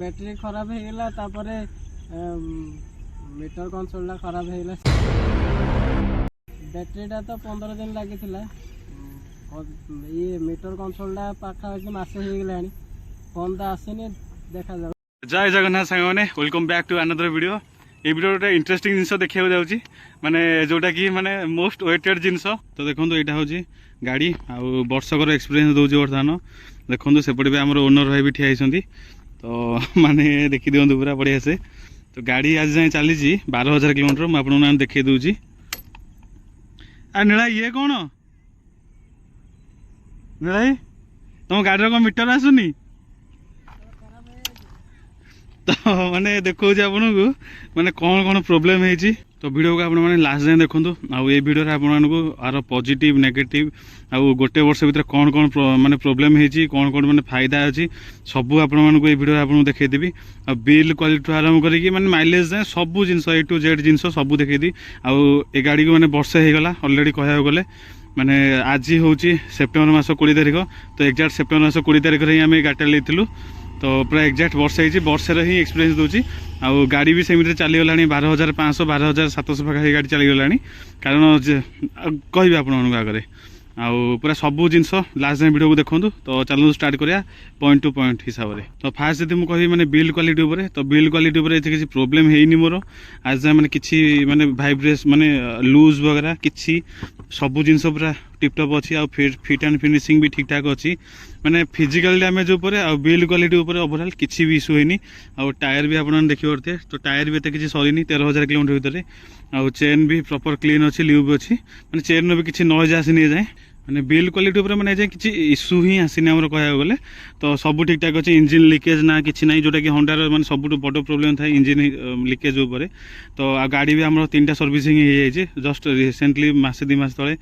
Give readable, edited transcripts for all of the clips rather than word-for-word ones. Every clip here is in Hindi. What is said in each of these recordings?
बैटरी खराब होगा तापर मीटर कंसोल खराब होगा बैटरीटा तो 15 दिन लगी ये मीटर कंसोल पाखापाखि मसे हो फोन तो आसनी देखा जाओ। जय जगन्नाथ सांग मैंने welcome back to another video. ये वीडियो गोटे इंटरेस्टिंग जिनस देखा जाऊँगी माने जोटा कि माने मोस्ट वेटेड जिनस। तो देखो यहाँ हूँ गाड़ी आउ वर्षकर एक्सपीरियंस दूसरी बर्तमान देखो सेपटे भी आम ओनर भाई भी ठिया होती तो माने देखी दिखाँ पूरा बढ़िया से। तो गाड़ी आज जाए चली 12,000 किलोमीटर मुझे देखी दूसरी। आ नीला ये कौन नीला तुम गाड़ी कौन मीटर आसुनी तो माने देखो आपन को माने कौन कौन प्रोब्लेम है। तो वीडियो को आपने लास्ट जाए देखूँ आउ ये वीडियो आपको आर पॉजिटिव नेगेटिव आउ गोटे वर्ष भीतर कौन कौन माने प्रोब्लेम है कौन कौन माने फायदा अच्छी सबू आपको ये वीडियो आपको देखी आ बिल क्वालिटी आरंभ करके माने माइलेज जाए सब जिन A to Z जिन सब देखी आउ ए गाड़ी को माने वर्षे होगला अलरेडी कहूँ गले माने आज हूँ सेप्टेम्बर मास 20 तारिख। तो एक्जाक्ट सेप्टेम्बर मास 20 तारिख ही आम गाड़ी लेलु तो पूरा एक्जाक्ट वर्षे वर्षे ही एक्सपीरियंस दूसरी आउ गाड़ी भी सेमती चलीगला 12,500 12,700 पाखा गाड़ी चलीगला कारण कह आपण आगे आउ पूरा सबू जिनस लास्ट टाइम वीडियो को देखो। तो चलो स्टार्ट करिया पॉइंट टू पॉइंट हिसाब से। तो फास्ट यदि मुझे माने बिल क्वालिटी उपर तो बिल क्वालिटी उपर किसी प्रोब्लेम है मोर आज जाए माने किसी माने भाइब्रेस माने लूज वगैरह किसी सबू जिनस पूरा टिपटप अच्छी आ फिट एंड फिनिशिंग भी ठीक ठाक अच्छी माने फिजिकल डैमेज उपर आ बिल क्वालिटी उपर ओवरऑल किसी भी इश्यू है आ टायर भी आपने देखिए पारे। तो टायर भी एत किसी सरीनी 13,000 किलोमीटर भितर आ चेन भी प्रॉपर क्लीन अच्छी ल्यूब अच्छी माने चेन भी किसी नॉइज आसनी जाए माने बिल क्वालिटी उपर माने किसी इश्यू ही आसनी आम कह गले। तो सब ठीक ठाक अच्छे इंजिन लिकेज ना कि ना जोटा कि होंडार माने सब बड़ प्रोब्लेम था इंजिन लिकेज उपर। तो आ गाड़ी भी आम 3टा सर्विसिंग हो जस्ट रिसेंटली मसे 2 मास तले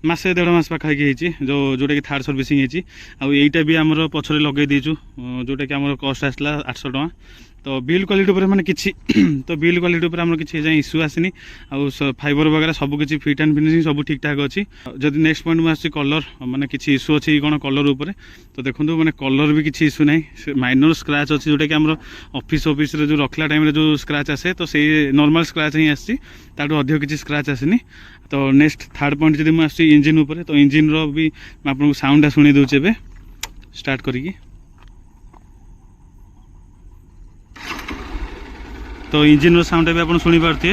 मसे 1.5 मास पाखापाखि जो जोटा कि थर्ड सर्विसिंग होईटा भी आमर पछरे लगे दीचु जोटा कि आम कस्ट आसला 800 टका। तो बिल क्वालिटी उपर माने किछि तो बिल क्वालिटी उपर आमर किछि जाय इश्यू आसनी आउ फाइबर वगैरह सब किछि फिट एंड फिनिशिंग सब ठीक ठाक अच्छी। जदि नेक्स्ट पॉइंट में आसी कलर माने किछि इश्यू अच्छी कौन कलर उपर तो देखो माने कलर भी किछि इश्यू ना माइनर स्क्रैच अच्छी जोटा कि आमर ऑफिस जो रखला टाइम जो स्क्रैच आसे तो से नॉर्मल स्क्रैच ही आसी ताठू अधिक किछि स्क्रैच आसनी। तो नेक्स्ट थर्ड पॉइंट जब मुझे इंजिन उपर तो इंजिन रो भी आपको साउंड शुणी दूचे ए स्टार्ट करी। तो इंजिन रो साउंड भी आप शुणी पारे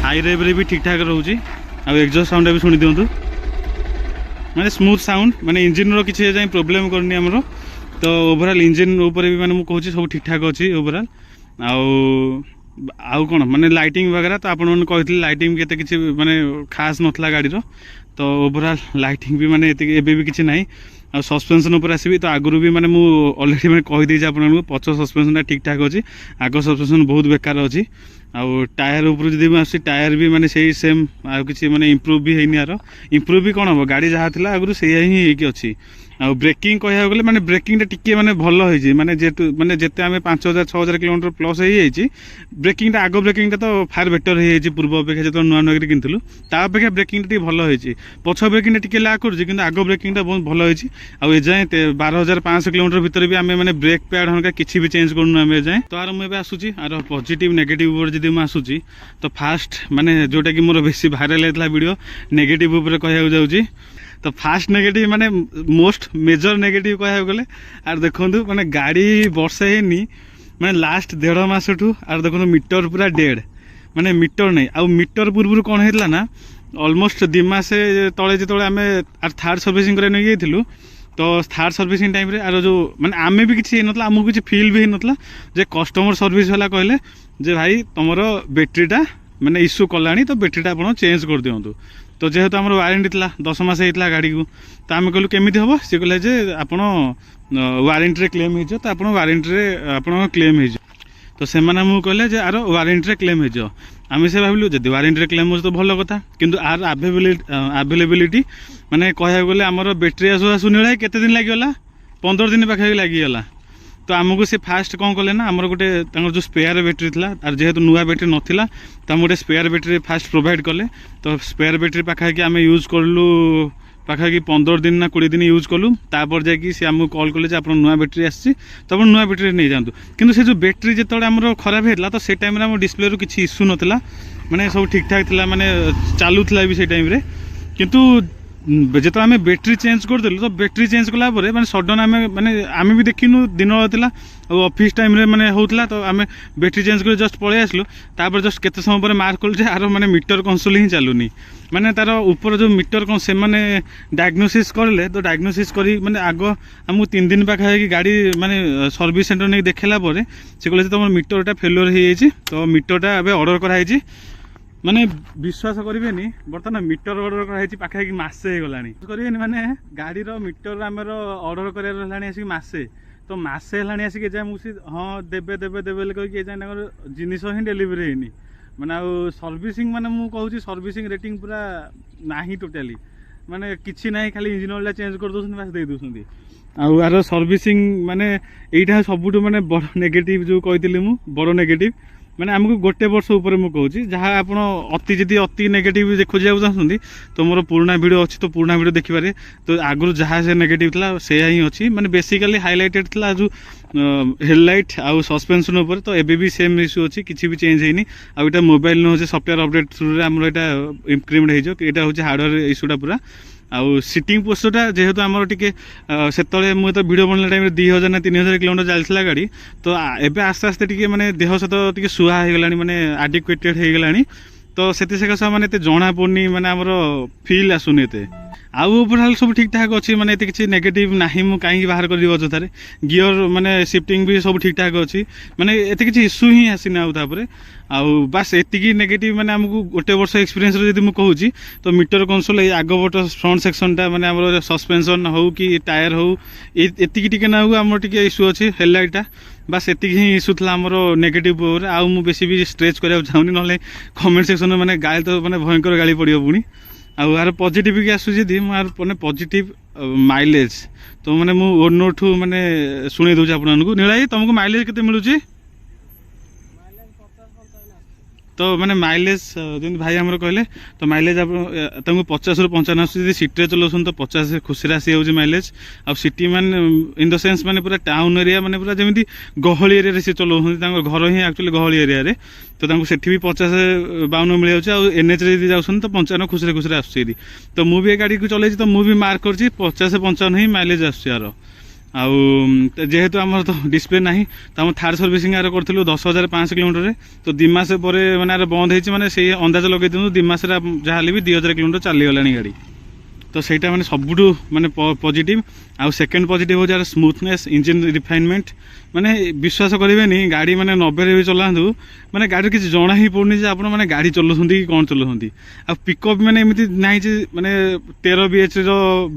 हाई रेव भी ठीक ठाक रोचे आ एग्जॉस्ट साउंड भी शुणी दिंतु माने स्मूथ साउंड माने इंजिन रो किसी जाए प्रोब्लेम करनी आमर। तो ओवरऑल इंजिन ऊपर भी माने मुझे सब ठीक ठाक अच्छी ओवरऑल आउ कौन माने लाइटिंग वगैरह तो आपन कहते लाइटिंग केते किसी माने खास नथला गाड़ी रो। तो ओवरऑल लाइटिंग भी माने एबे भी किसी ना आ सस्पेंशन उपर आसबि तो आगुरी भी माने मु ऑलरेडी मैंने कहीदे आपको पछ सस्पेंशन ठीक ठाक अच्छी आग सस्पेंशन बहुत बेकार अच्छी आउ टायर उपर जब आस टायर भी माने सही सेम आ किसी माने इम्प्रूव भी है यार इम्प्रूव भी कौन हम गाड़ी जहाँ थी आगुरी से ही अच्छी आ ब्रेकिंग कह गले माने ब्रेकिंग टिके माने भल होइछि माने जेतु माने जेते आमे 5,000-6,000 किलोमीटर प्लस होइछि ब्रेकिंग आगो ब्रेकिंग तो फार बेटर होइछि पूर्व अपेक्षा जो नुआ नुआ किनथिलु ता अपेक्षा ब्रेकिंग टिके भल होइछि पछ ब्रेकिंग टिके ला करछि किंतु आगो ब्रेकिंग बहुत भल होइछि आ ए जाय 12,500 किलोमीटर भितर भी आमे माने ब्रेक पैड हनका किछि भी चेंज करनु आमे जाय। तो आर मु एबे आसुछि आर पॉजिटिव नेगेटिव ऊपर जदि मु आसुछि तो फास्ट माने जोटा कि मोर बेसी वायरल हेतला वीडियो नेगेटिव ऊपर कहया जाउछि। तो फास्ट नेगेटिव माने मोस्ट मेजर नेगेटिव कह गले आर देखो माने गाड़ी वर्षे है माने लास्ट 1.5 मास आर देखो मीटर पूरा डेड माने मीटर नहीं आ मीटर पूर्व कौन होता ना ऑलमोस्ट 2 मास तले जो आम थर्ड सर्विसिंग कर तो थर्ड सर्विसिंग टाइम आर जो माने आमे भी किसी ना आमको किसी फील भी होता जे कस्टमर सर्विस वाला कहले जे भाई तुम बैटेरीटा माने इश्यू कला तो बैटेरीटा आप चेंज कर दिंतु। तो जेहेतु आम वारंटी था 10 मास होता गाड़ी को तो आम कहलु केमी हम सी कहले जे आप वारंटी क्लेम हो तो आप वारंटी आप क्लेम हो तो से कहले जे आर वारंटी क्लेम हो आम से भाविलु जब वारंटी क्लेम हो तो भल कथा किंतु आर अवेलेबिलिटी माने कह गले आमर बैटेरी आसु आसु नीला केते दिन लगिगला 15 दिन पाखे लगिगला। तो आमको से फास्ट कौन कले ना आमर गोटे जो स्पेयर बैटेरी था और जेहेतु नुआ बैटेरी नाला तो आम गोटे स्पेयर बैटेरी फास्ट प्रोवाइड कले। तो स्पेयर बैटेरी पाखापाखि आम यूज कलु ପାଖାପାଖି 15 ଦିନ ନା 20 ଦିନ ୟୁଜ୍ କଲୁ। ତାପରେ ଯାଇକି ସେ ଆମକୁ କଲ୍ କଲେ ଯେ ଆପଣ ନୂଆ ବ୍ୟାଟେରୀ ଆସିଛି, ତ ଆପଣ ନୂଆ ବ୍ୟାଟେରୀ ନେଇଯାଆନ୍ତୁ। କିନ୍ତୁ ସେ ଯେଉଁ ବ୍ୟାଟେରୀ ଯେତେବେଳେ ଆମର ଖରାପ ହେଇଥିଲା, ତ ସେ ଟାଇମ୍ରେ ଆମ ଡିସପ୍ଲେରୁ କିଛି ଇସ୍ୟୁ ନଥିଲା, ମାନେ ସବୁ ଠିକ୍ଠାକ୍ ଥିଲା, ମାନେ ଚାଲୁଥିଲା ବି ସେଇ ଟାଇମ୍ରେ। କିନ୍ତୁ ଯେତେବେଳେ ଆମେ ବ୍ୟାଟେରୀ ଚେଞ୍ଜ କରିଦେଲୁ, ତ ବ୍ୟାଟେରୀ ଚେଞ୍ଜ କଲା ପରେ ମାନେ ସଡନ୍ ଆମେ ବି ଦେଖିନୁ, ଦିନ ଥିଲା ଆଉ ଅଫିସ୍ ଟାଇମ୍ରେ ମାନେ ହେଉଥିଲା, ତ ଆମେ ବ୍ୟାଟେରୀ ଚେଞ୍ଜ କରି ଜଷ୍ଟ ପଳେଇ ଆସିଲୁ। ତାପରେ ଜଷ୍ଟ କେତେ ସମୟ ପରେ ମାର୍କ କଲୁ ଯେ ଆର ମାନେ ମିଟର କନସୋଲ୍ ହିଁ ଚାଲୁନି, ମାନେ ତାର ଉପର ଯେଉଁ ମିଟର ସେମାନେ ଡାୟଗ୍ନୋସିସ୍ କରିଲେ। ତ ଡାୟଗ୍ନୋସିସ୍ କରି ମାନେ ଆଗ ଆମକୁ 3 ଦିନ ପାଖାପାଖି ଗାଡ଼ି ମାନେ ସର୍ଭିସ୍ ସେଣ୍ଟର ନେଇକି ଦେଖେଇଲା ପରେ ସେ କହିଲେ ଯେ ତୁମର ମିଟରଟା ଫେଲୁଅର୍ ହେଇଯାଇଛି, ତ ମିଟରଟା ଏବେ ଅର୍ଡ଼ର କରାହେଇଛି। ମାନେ ବିଶ୍ୱାସ କରିବେନି, ବର୍ତ୍ତମାନ ମିଟର ଅର୍ଡ଼ର କରାହେଇଛି ପାଖାପାଖି ମାସେ ହେଇଗଲାଣି। କରିବେନି ମାନେ ଗାଡ଼ିର ମିଟର ଆମର ଅର୍ଡ଼ର କରିବାର ହେଲାଣି ଆସିକି ମାସେ, ତ ମାସେ ହେଲାଣି ଆସିକି ଏଯାଏଁ ମୁଁ ହଁ ଦେବେ ଦେବେ ଦେବେ ବୋଲି କହିକି ଏଯାଏଁ ତାଙ୍କର ଜିନିଷ ହିଁ ଡେଲିଭରି ହେଇନି। ମାନେ ଆଉ ସର୍ଭିସିଂ ମାନେ ମୁଁ କହୁଛି ସର୍ଭିସିଂ ରେଟିଂ ପୁରା ନାହିଁ ଟୋଟାଲି, ମାନେ କିଛି ନାହିଁ, ଖାଲି ଇଞ୍ଜିନ ଅଏଲ୍ଟା ଚେଞ୍ଜ କରିଦେଉଛନ୍ତି, ବାସ୍ ଦେଇ ଦେଉଛନ୍ତି। ଆଉ ଆର ସର୍ଭିସିଂ ମାନେ ଏଇଟା ସବୁଠୁ ମାନେ ବଡ଼ ନେଗେଟିଭ୍ ଯେଉଁ କହିଥିଲି ମୁଁ, ବଡ଼ ନେଗେଟିଭ୍। ମାନେ ଆମକୁ 1 ବର୍ଷ ଉପରେ ମୁଁ କହୁଛି, ଯାହା ଆପଣ ଯଦି ଅତି ନେଗେଟିଭ୍ ଖୋଜିବାକୁ ଚାହୁଁଛନ୍ତି ତ ମୋର ପୁରୁଣା ଭିଡ଼ିଓ ଅଛି, ତ ପୁରୁଣା ଭିଡ଼ିଓ ଦେଖିପାରିବେ। ତ ଆଗରୁ ଯାହା ସେ ନେଗେଟିଭ୍ ଥିଲା ସେୟା ହିଁ ଅଛି, ମାନେ ବେସିକାଲି ହାଇଲାଇଟେଡ୍ ଥିଲା ଯେଉଁ ହେଡ଼ଲାଇଟ୍ ଆଉ ସସ୍ପେନ୍ସନ୍ ଉପରେ। ତ ଏବେ ବି ସେମ୍ ଇସ୍ୟୁ ଅଛି, କିଛି ବି ଚେଞ୍ଜ ହେଇନି। ଆଉ ଏଇଟା ମୋବାଇଲ ନୁହେଁ ଯେ ସଫ୍ଟୱେର୍ ଅପଡେଟ୍ ଥ୍ରୁରେ ଆମର ଏଇଟା ଇମ୍ପ୍ଲିମେଣ୍ଟ ହେଇଯିବ, ଏଇଟା ହେଉଛି ହାର୍ଡ଼ୱେର୍ ଇସ୍ୟୁଟା ପୁରା। ଆଉ ସିଟିଂ ପୋଷ୍ଟରଟା ଯେହେତୁ ଆମର ଟିକେ ସେତେବେଳେ ମୁଁ ତ ଭିଡ଼ିଓ ବନେଇଲା ଟାଇମ୍ରେ 2000 ନା 3000 କିଲୋମିଟର ଚାଲିଥିଲା ଗାଡ଼ି, ତ ଏବେ ଆସ୍ତେ ଆସ୍ତେ ଟିକେ ମାନେ ଦେହ ସହିତ ଟିକେ ସୁହା ହେଇଗଲାଣି, ମାନେ ଆଡିକ୍ୱେଟେଡ୍ ହେଇଗଲାଣି। ତ ସେଥି ସକାଶେ ମାନେ ଏତେ ଜଣା ପଡ଼ୁନି, ମାନେ ଆମର ଫିଲ୍ ଆସୁନି ଏତେ। ଆଉ ଓଭରଅଲ୍ ସବୁ ଠିକ୍ଠାକ୍ ଅଛି, ମାନେ ଏତେ କିଛି ନେଗେଟିଭ୍ ନାହିଁ। ମୁଁ କାହିଁକି ବାହାର କରିବି ଅଯଥାରେ। ଗିଅର ମାନେ ସିଫ୍ଟିଂ ବି ସବୁ ଠିକ୍ଠାକ୍ ଅଛି, ମାନେ ଏତେ କିଛି ଇସ୍ୟୁ ହିଁ ଆସିନି ଆଉ ତାପରେ। ଆଉ ବାସ୍ ଏତିକି ନେଗେଟିଭ୍, ମାନେ ଆମକୁ 1 ବର୍ଷ ଏକ୍ସପିରିଏନ୍ସରେ ଯଦି ମୁଁ କହୁଛି, ତ ମିଟର କନସୋଲ୍ ଏଇ ଆଗ ପଟ ଫ୍ରଣ୍ଟ ସେକ୍ସନଟା ମାନେ ଆମର ସସ୍ପେନ୍ସନ୍ ହେଉ କି ଟାୟାର ହେଉ, ଏତିକି ଟିକେ ନାକୁ ଆମର ଟିକେ ଇସ୍ୟୁ ଅଛି। ହେଡ଼ଲାଇଟ୍ଟା ବାସ୍ ଏତିକି ହିଁ ଇସ୍ୟୁ ଥିଲା ଆମର ନେଗେଟିଭ୍ ଉପରେ। ଆଉ ମୁଁ ବେଶୀ ବି ଷ୍ଟ୍ରେଚ୍ କରିବାକୁ ଚାହୁଁନି, ନହେଲେ କମେଣ୍ଟ ସେକ୍ସନରେ ମାନେ ଗାଳି ତ ମାନେ ଭୟଙ୍କର ଗାଳି ପଡ଼ିବ ପୁଣି। ଆଉ ଆର ପଜିଟିଭ୍ କି ଆସୁଛି ଯଦି ମୁଁ ଆର ମାନେ ପଜିଟିଭ୍ ମାଇଲେଜ୍, ତ ମାନେ ମୁଁ ଓନୋଠୁ ମାନେ ଶୁଣେଇ ଦେଉଛି ଆପଣମାନଙ୍କୁ। ନୀଳା ଭାଇ, ତୁମକୁ ମାଇଲେଜ୍ କେତେ ମିଳୁଛି? ତ ମାନେ ମାଇଲେଜ୍ ଯେମିତି ଭାଇ ଆମର କହିଲେ, ତ ମାଇଲେଜ୍ ଆପଣ ତାଙ୍କୁ 50ରୁ 55 ଆସୁଛି। ଯଦି ସିଟିରେ ଚଲାଉଛନ୍ତି ତ 50 ଖୁସିରେ ଆସିଯାଉଛି ମାଇଲେଜ୍। ଆଉ ସିଟି ମାନେ ଇନ୍ ଦ ସେନ୍ସ ମାନେ ପୁରା ଟାଉନ୍ ଏରିଆ, ମାନେ ପୁରା ଯେମିତି ଗହଳି ଏରିଆରେ ସେ ଚଲାଉଛନ୍ତି, ତାଙ୍କ ଘର ହିଁ ଆକ୍ଚୁଆଲି ଗହଳି ଏରିଆରେ, ତ ତାଙ୍କୁ ସେଠି ବି 50-52 ମିଳିଯାଉଛି। ଆଉ ଏନ୍ଏଚ୍ରେ ଯଦି ଯାଉଛନ୍ତି ତ 55 ଖୁସିରେ ଖୁସିରେ ଆସୁଛି ଏଠି। ତ ମୁଁ ବି ଏ ଗାଡ଼ିକୁ ଚଲେଇଛି, ତ ମୁଁ ବି ମାର୍କ କରିଛି 50-55 ହିଁ ମାଇଲେଜ୍ ଆସୁଛି ଆର। ଆଉ ଯେହେତୁ ଆମର ତ ଡିସପ୍ଲେ ନାହିଁ, ତ ଆମ ଥାର୍ଡ଼ ସର୍ଭିସିଂ ଆର କରିଥିଲୁ 10,500 କିଲୋମିଟରରେ। ତ 2 ମାସ ପରେ ମାନେ ଆର ବନ୍ଦ ହେଇଛି, ମାନେ ସେଇ ଅନ୍ଦାଜ ଲଗେଇ ଦିଅନ୍ତୁ 2 ମାସରେ ଯାହା ହେଲେ ବି 2000 କିଲୋମିଟର ଚାଲିଗଲାଣି ଗାଡ଼ି। ତ ସେଇଟା ମାନେ ସବୁଠୁ ମାନେ ପଜିଟିଭ୍। ଆଉ ସେକେଣ୍ଡ ପଜିଟିଭ୍ ହେଉଛି ଆର ସ୍ମୁଥନେସ୍, ଇଞ୍ଜିନ୍ ରିଫାଇନମେଣ୍ଟ। ମାନେ ବିଶ୍ୱାସ କରିବେନି, ଗାଡ଼ି ମାନେ 90ରେ ବି ଚଲାନ୍ତୁ, ମାନେ ଗାଡ଼ିରେ କିଛି ଜଣା ହିଁ ପଡ଼ୁନି ଯେ ଆପଣ ମାନେ ଗାଡ଼ି ଚଲାଉଛନ୍ତି କି କ'ଣ ଚଲାଉଛନ୍ତି। ଆଉ ପିକଅପ୍ ମାନେ ଏମିତି ନାହିଁ ଯେ ମାନେ 13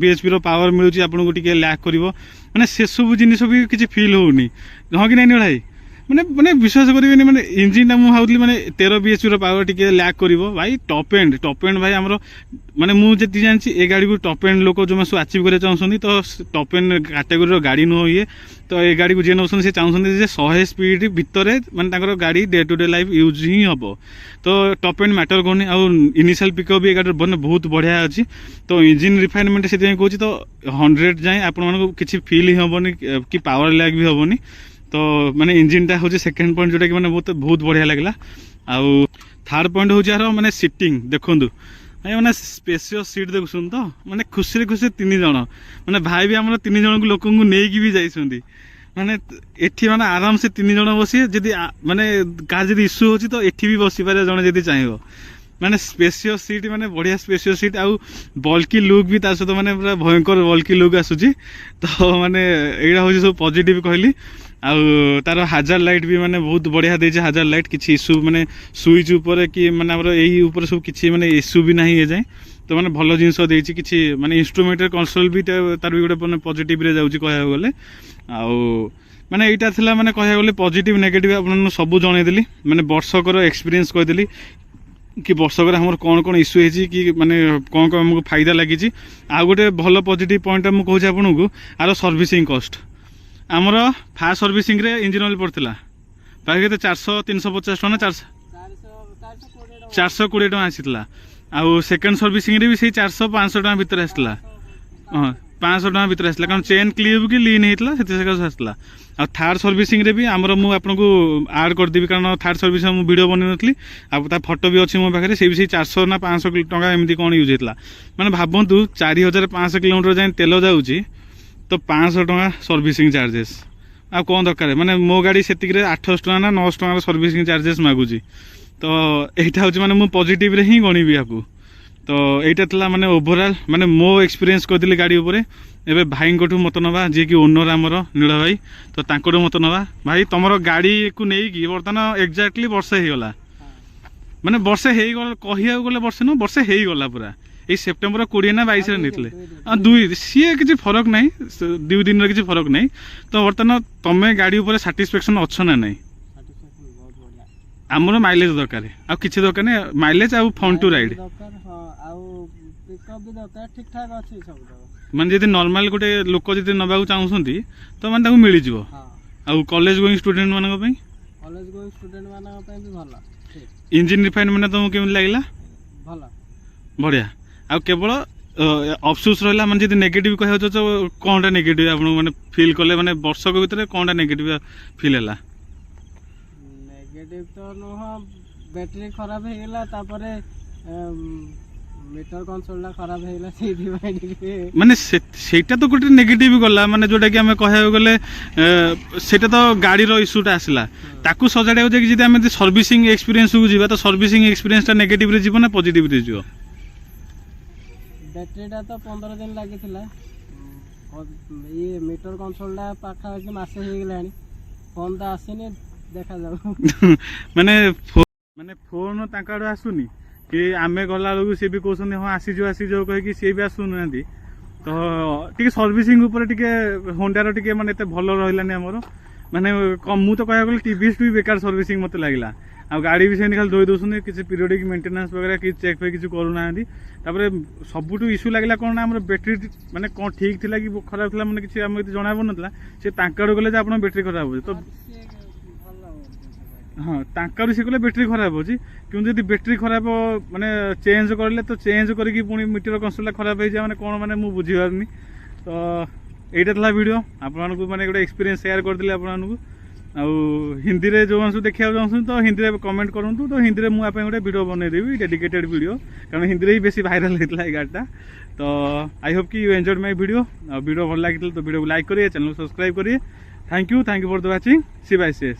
BHPର ପାୱାର ମିଳୁଛି, ଆପଣଙ୍କୁ ଟିକେ ଲ୍ୟାକ୍ କରିବ, ମାନେ ସେସବୁ ଜିନିଷ ବି କିଛି ଫିଲ୍ ହେଉନି। ହଁ କି ନାଇଁ ନୀଳା ଭାଇ? ମାନେ ବିଶ୍ୱାସ କରିବେନି, ମାନେ ଇଞ୍ଜିନଟା ମୁଁ ଭାବୁଥିଲି ମାନେ 13 BHPର ପାୱାର ଟିକେ ଲ୍ୟାକ୍ କରିବ। ଭାଇ ଟପ୍ ଏଣ୍ଡ ଭାଇ ଆମର, ମାନେ ମୁଁ ଯେତିକି ଜାଣିଛି ଏ ଗାଡ଼ିକୁ ଟପ୍ ଏଣ୍ଡ ଲୋକ ଯେଉଁମାନେ ସବୁ ଆଚିଭ୍ କରିବାକୁ ଚାହୁଁଛନ୍ତି, ତ ଟପ୍ ଏଣ୍ଡ କାଟେଗୋରୀର ଗାଡ଼ି ନୁହଁ ଇଏ। ତ ଏ ଗାଡ଼ିକୁ ଯିଏ ନେଉଛନ୍ତି ସେ ଚାହୁଁଛନ୍ତି ଯେ 100 ସ୍ପିଡ୍ ଭିତରେ ମାନେ ତାଙ୍କର ଗାଡ଼ି day to day life use ହିଁ ହେବ। ତ ଟପ୍ ଏଣ୍ଡ ମ୍ୟାଟର କରୁନି। ଆଉ ଇନିସିଆଲ୍ ପିକଅପ୍ ବି ଏ ଗାଡ଼ିର ମାନେ ବହୁତ ବଢ଼ିଆ ଅଛି। ତ ଇଞ୍ଜିନ୍ ରିଫାଇନମେଣ୍ଟ ସେଥିପାଇଁ କହୁଛି, ତ 100 ଯାଏଁ ଆପଣମାନଙ୍କୁ କିଛି ଫିଲ୍ ହିଁ ହେବନି କି ପାୱାର ଲ୍ୟାଗ୍ ବି ହେବନି। ତ ମାନେ ଇଞ୍ଜିନଟା ହେଉଛି ସେକେଣ୍ଡ ପଏଣ୍ଟ, ଯେଉଁଟାକି ମାନେ ବହୁତ ବଢ଼ିଆ ଲାଗିଲା। ଆଉ ଥାର୍ଡ଼ ପଏଣ୍ଟ ହେଉଛି ଆର ମାନେ ସିଟିଂ। ଦେଖନ୍ତୁ ଭାଇ, ମାନେ ସ୍ପେସିୟସ୍ ସିଟ୍ ଦେଖୁଛନ୍ତି ତ, ମାନେ ଖୁସିରେ 3 ଜଣ, ମାନେ ଭାଇ ବି ଆମର 3 ଜଣଙ୍କୁ ଲୋକଙ୍କୁ ନେଇକି ବି ଯାଇଛନ୍ତି। ମାନେ ଏଠି ମାନେ ଆରାମସେ 3 ଜଣ ବସିବେ। ଯଦି ମାନେ କାହାର ଯଦି ଇସ୍ୟୁ ହେଉଛି ତ ଏଠି ବି ବସିପାରିବ ଜଣେ ଯଦି ଚାହିଁବ। ମାନେ ସ୍ପେସିୟସ୍ ସିଟ୍, ମାନେ ବଢ଼ିଆ ସ୍ପେସିୟସ୍ ସିଟ୍। ଆଉ ବଲ୍କି ଲୁକ୍ ବି ତା ସହିତ, ମାନେ ପୁରା ଭୟଙ୍କର ବଲ୍କି ଲୁକ୍ ଆସୁଛି। ତ ମାନେ ଏଇଟା ହେଉଛି ସବୁ ପଜିଟିଭ୍ କହିଲି। ଆଉ ତାର ହାଜାର୍ ଲାଇଟ୍ ବି ମାନେ ବହୁତ ବଢ଼ିଆ ଦେଇଛି। ହାଜାର୍ ଲାଇଟ୍ କିଛି ଇସ୍ୟୁ ମାନେ ସୁଇଚ୍ ଉପରେ କି ମାନେ ଆମର ଏଇ ଉପରେ ସବୁ କିଛି ମାନେ ଇସ୍ୟୁ ବି ନାହିଁ ଏଯାଏଁ। ତ ମାନେ ଭଲ ଜିନିଷ ଦେଇଛି। କିଛି ମାନେ ଇନଷ୍ଟ୍ରୁମେଣ୍ଟାଲ କନସୋଲ୍ ବି ତାର ବି ଗୋଟେ ମାନେ ପଜିଟିଭ୍ରେ ଯାଉଛି କହିବାକୁ ଗଲେ। ଆଉ ମାନେ ଏଇଟା ଥିଲା ମାନେ କହିବାକୁ ଗଲେ ପଜିଟିଭ୍ ନେଗେଟିଭ୍ ଆପଣଙ୍କୁ ସବୁ ଜଣେଇଦେଲି। ମାନେ ବର୍ଷକର ଏକ୍ସପିରିଏନ୍ସ କହିଦେଲି କି ବର୍ଷକରେ ଆମର କ'ଣ କ'ଣ ଇସ୍ୟୁ ହେଇଛି, କି ମାନେ କ'ଣ କ'ଣ ଆମକୁ ଫାଇଦା ଲାଗିଛି। ଆଉ ଗୋଟେ ଭଲ ପଜିଟିଭ୍ ପଏଣ୍ଟଟା ମୁଁ କହୁଛି ଆପଣଙ୍କୁ, ଆର ସର୍ଭିସିଂ କଷ୍ଟ। ଆମର ଫାଷ୍ଟ ସର୍ଭିସିଂରେ ଇଞ୍ଜିନ୍ ଅଏଲ୍ ପଡ଼ିଥିଲା ପ୍ରାୟ କେତେ 400-350 ଟଙ୍କା ନା 420 ଟଙ୍କା ଆସିଥିଲା। ଆଉ ସେକେଣ୍ଡ ସର୍ଭିସିଂରେ ବି ସେଇ 400-500 ଟଙ୍କା ଭିତରେ ଆସିଥିଲା। हाँ 500 टଙ୍କା भितर आसला कारण चेन क्लीव की लीन होता से आसला आ थार्ड सर्विसिंग रे भी आमर मु आपको आड करदेवी कारण थार्ड सर्विस मुझे वीडियो बन नी आ फोटो भी अच्छी मो पाखे से भी 400 ना 500 टका एमती कौन यूज होता मैंने भावतु 4500 किलोमीटर जाए तेल जाऊँगी तो 500 टका सर्विसिंग चार्जेस आ कौन दरकार माने मो गाड़ी से 800 टका ना 900 टका सर्विसिंग चार्जेस मागुची तो यहाँ हूँ मैंने मुझे पॉजिटिव रे ही गणिबी आपको तो यहाँ था माने ओवरऑल माने मो एक्सपीरियंस करदी गाड़ी उपरे एबे भाई को मत नवा जी कि ओनर आमर नील भाई तो तांको मत नवा भाई तुम गाड़ी को नहीं बर्तमान एक्जाक्टली वर्षे हो गला माने वर्षे हो कह गले वर्षे न वर्षे हो गला पूरा ये सेप्टेम्बर 20 ना 22 नहीं दुई सी किसी फरक ना 2 दिन किसी फरक नहीं तो बर्तमान तुम्हें गाड़ी उपर साटिस्फेक्शन अच्छ ना नहीं आमर माइलेज दरकार आ किसी दरकार नहीं माइलेज आ फन टू राइड ठीक ठाक अच्छी सब माने जब नॉर्मल गोटे लोक जब नवा चाहूँगी तो माने मिल जाव आ कॉलेज गोइंग स्टूडेंट मान कॉलेज गोइंग स्टूडेंट मान भी भल इंजिन रिफाइन मैंने तुमको केमी लगला भल बढ़िया आ केवल अफसोस रहा माने जब नेगेटिव कह कौन नेगेटिव आप मैंने फील कले माने वर्षक भितर कौन नेगेटिव फील है नेगेटिव तो नुह बैटरी खराब हो गला मीटर कंसोल खराब होगा से माने सेटा तो गोटे नेगेटिव गला माने जोटा कि आम कह गले सेटा तो गाड़ी रो इश्यूटा आसला ताकू सजाड़ा जाए कि आम सर्विसिंग एक्सपीरियंस को जीवा तो सर्विसिंग एक्सपीरियंस नेगेटिव रे जीव ना पॉजिटिव रे जीव बैटरीटा तो 15 दिन लगी ये मीटर कंसोल पाखापाखि मसे हो गला फोन तो आसनी देखा जाऊ माने फोन तांका आसुनी कि आमे गला बेलू सी भी कहते हाँ आसीजो कहीकि सी भी आसुना तो टी सर्विसिंग टे होंडार टे माने भल रही आमर माने मुझे तो कह गले टीवीएस भी बेकार सर्विसिंग मत लगला आ गाड़ी भी सेमती खाली धोई दौरान किसी पीरियडिक मेंटेनेंस वगैरह कि चेक पे किसी करूना सबुठ इश्यू लगला कौन आम बैटेरी माने कौन ठीक थी कि खराब थी मैंने किसी आम जना पड़ा सी गले आप बैटेरी खराब हो तो हाँ तांकर से कहले बैटेरी खराब हो क्योंकि जब बैटेरी खराब माने चेंज करले तो चेंज करके पुणी मीटर कंसोल खराब हो जाए माने कौन माने मु बुझीपारनी तो यहाँ था वीडियो आपको माने गोटे एक्सपीरियंस शेयर करदेली आपको हिंदी रे जो मानस देखा चाहूँ तो हिंदी में कमेंट करूँ तो हिंदी में मुझे गोटे वीडियो बनईदेवी डेडिकेटेड वीडियो कारण हिंदी ही बेसी भाइराल होता है गाड़ीटा तो आई होप कि यू एंजॉयड माय वीडियो भल लगी तो वीडियो को लाइक करिए चैनल को सब्सक्राइब करिए thank you for the watching see bye C